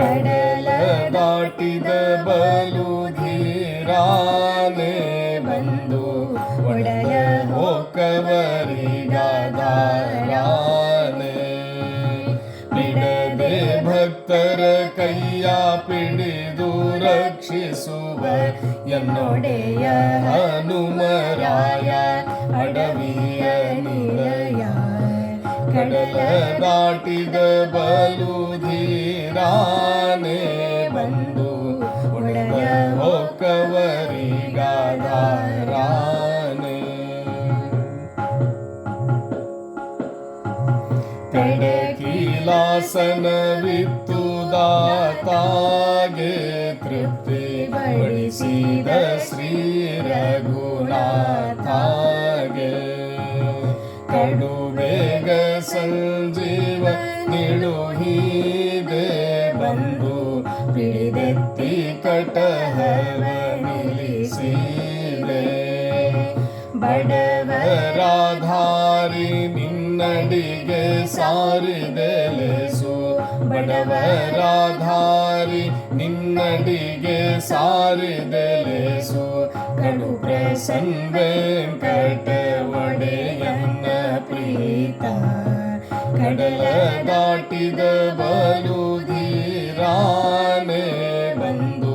ಕಡಲ ದಾಟಿದ ಬಲು ಧೀರಾನೆ ಬಂದು ಒಡಲ ಹೋಕವರಿಗಾದಾರಾನೆ ಬಿಡದೆ ಭಕ್ತರ ಕೈಯ ಪಿಡಿದು ರಕ್ಷಿಸುವ ಎನ್ನೊಡೆಯ ಹನುಮರಾಯ ಅಡವಿಯ ನಿಲಯ ಕಡಲ ದಾಟಿದ ಬಲು ಧೀರಾನೆ ಬಂದು ಒಡೆಯ ಹೋಕವರಿಗಾದಾರಾನೆ ಕಡಕೀಲಾಸನವಿತ್ತು ದಾತಾಗೆ ತೃಪ್ತಿ ಬಡಿಸಿದ ಶ್ರೀ ರಘುನಾಥಾಗೆ ಕಡು ಬೇಗ ಸಂಜೀವ ನಿಳುಹಿದೆ ಬಂದು ಪಿಡಿದೆತ್ತಿ ಕಟಹವ ನಿಲ್ಲಿಸಿದೆ ಬಡವರಾಧಾರಿ ನಿನ್ನಡಿಗೆ ಸಾರಿದೆಲೆಸು ಬಡವರಾಧಾರಿ ನಿನ್ನಡಿಗೆ ಸಾರಿದೆಲೆಸು ಕಡು ಪ್ರಸನ್ನ ವೆಂಕಟ ಒಡೆಯನ್ನ ಪ್ರೀತ ಕಡಲ ದಾಟಿದ ಬಲು ಧೀರಾನೆ ಬಂದು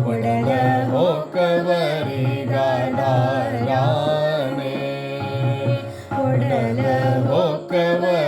ಒಡಲ ಹೋಕವರಿಗಾದಾರಾನೆ ಒಡಲ ಹೋಕವರಿಗಾದಾರಾನೆ